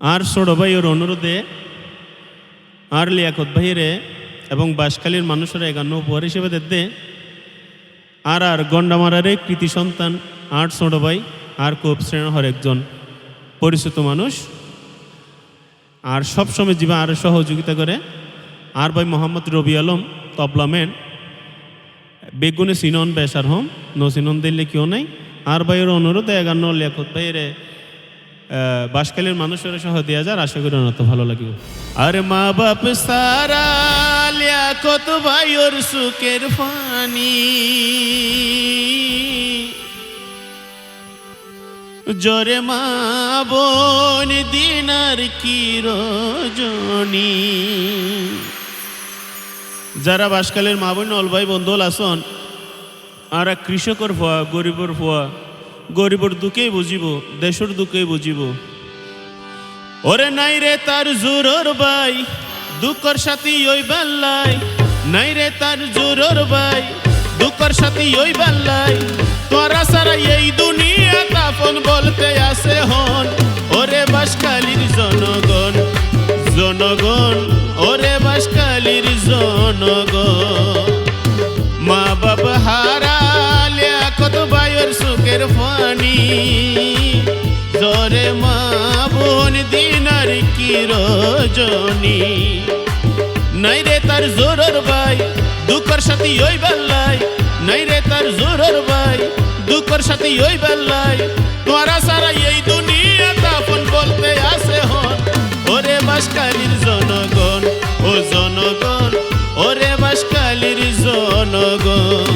আর ছোট ভাইয়ের অনুরোধে আর লিয়াকত ভাইয়েরে এবং বাঁশখালীর মানুষেরা এগান্ন উপহার হিসেবে দেতে আর গন্ডামারারে কৃতি সন্তান আর ছোট ভাই আর কোপ শ্রেণীর একজন পরিচিত মানুষ আর সবসময় জীবা আর সহযোগিতা করে আর ভাই মোহাম্মদ রবি আলম তবলামেন্ট বেগুনে সিনন বেসার হম ন সিনন দিল্লি কেউ নাই আর ভাইয়ের অনুরোধে এগান্ন লিয়াকত ভাইয়েরে বাঁশখালীর মানুষের সহ দেওয়া যায় আশা করি অনত ভালো লাগবে। আর মা বাপ সারা লিয়াকত ভাইয়ের সুখের পানি জরে মা বোন দিনার কি রজনী। যারা বাঁশখালীর মা বোন অলভাই বন্ধুল আসন আর কৃষকর ভুয়া গরিবর ভুয়া গরিবর দুঃখেই বুঝিব দেশের দুঃখেই বুঝিব। ওরে নাই রে তার জোরর ভাই দুঃখর সাথী ওই বেল্লাই নাই রে তার জোরর ভাই দুঃখর সাথী ওই বেল্লাই তোরা সারা এই দুনিয়া তাপন বলতে আসে হন। ওরে বাঁশখালীর জনগণ জনগণ ওরে বাঁশখালীর জনগণ মা বাপ হারা লিয়াকত ভাইয়ের সুখের পানি জরে মা বোন দিনার কি রজনী। নাই রে তার জোরর ভাই দুঃখর সাথী ওই বেল্লাই নাই রে তার জোরর ভাই দুঃখর সাথী ওই বেল্লাই তোরা সারা এই দুনিয়া তাপন বলতে আসে হন। ওরে বাঁশখালীর জনগণ ও জনগণ ওরে বাঁশখালীর জনগণ।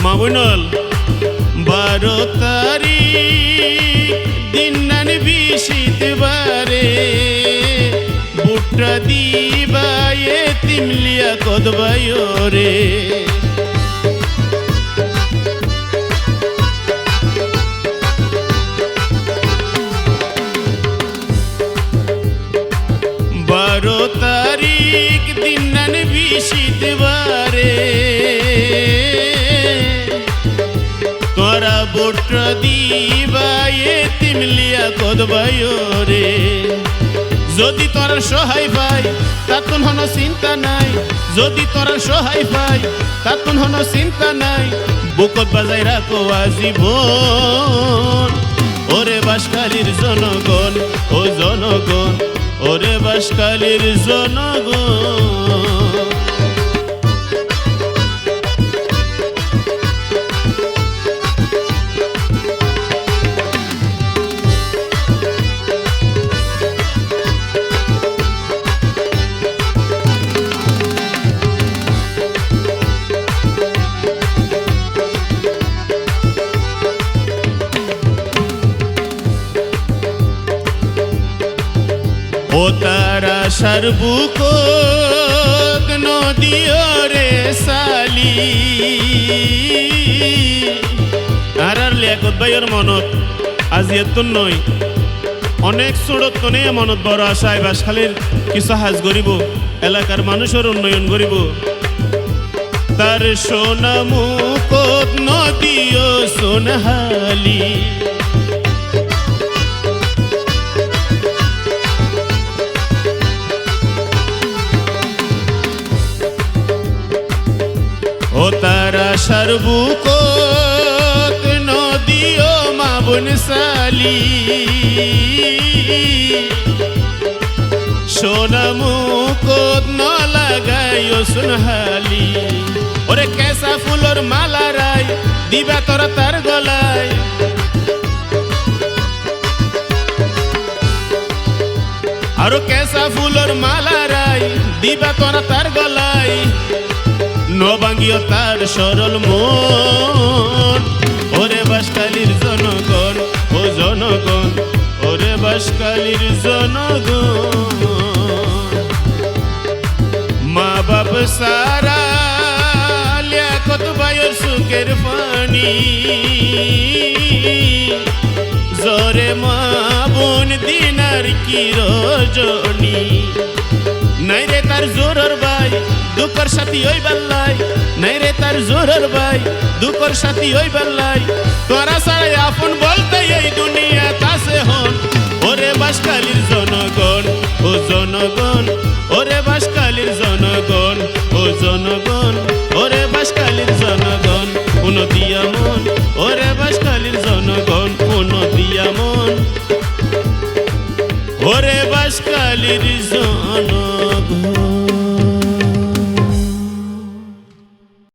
মাবুনল 12 তারিখ দিন নান বিশিত বারে বুট্টা দিবায়ে তিমলিয়া কদবায়রে। বারো তারিখ দিন নান বিশিত বারে তোরা বুট্টা দিবায়ে তিমলিয়া কদবায়রে। যদি তোরা সহায় পাই তাতন হন চিন্তা নাই যদি তোরা সহায় পাই তাতন হন চিন্তা নাই বুকত বাজাই রাখো আজীবন। ওরে বাঁশখালীর জনগণ ও জনগণ ওরে বাঁশখালীর জনগণ। ও তারা সারবুক নদীরে সালি আর লিয়াকত ভাইয়ের মনত আজি এত নয় অনেক ছোটত নে মনত বড় আশায় বাঁশখালীর কিছু সাহাজ করিব এলাকার মানুষের উন্নয়ন করিব। তার সোনা মুকত নদীও সোনহালি ও তারা সারবুকত নদীও মা বোন সালি সোনা মুকত ন লাগাইও সোনহালি। ওরে কেসা ফুলর মালা রাই দিবা তোরা তার গলায় আরো কেসা ফুলর মালা রাই দিবা তোরা তার গলায় নবাঙ্গীয় তার সরল মন। ওরে বাঁশখালীর জনগণ ও জনগণ ওরে বাঁশখালীর জনগণ। জোরে মা বোন দিনার কি রজনী নাই রে তার জোরর ভাই দুঃখর সাথী ওই বেল্লাই নাই রে তার জোরর ভাই দুঃখর সাথী ওই বেল্লাই তোরা ছাড়াই আপন বলতে এই দুনিয়া কাছে হন ওরে বাঁশখালীর জনগণ ও জনগণ ওরে বাঁশখালীর জনগণ ও জনগণ ওরে বাঁশখালীর জনগণ উনো দিয়া মন ওরে বাঁশখালীর জনগণ উনো দিয়া মন ওরে বাঁশখালীর জনগণ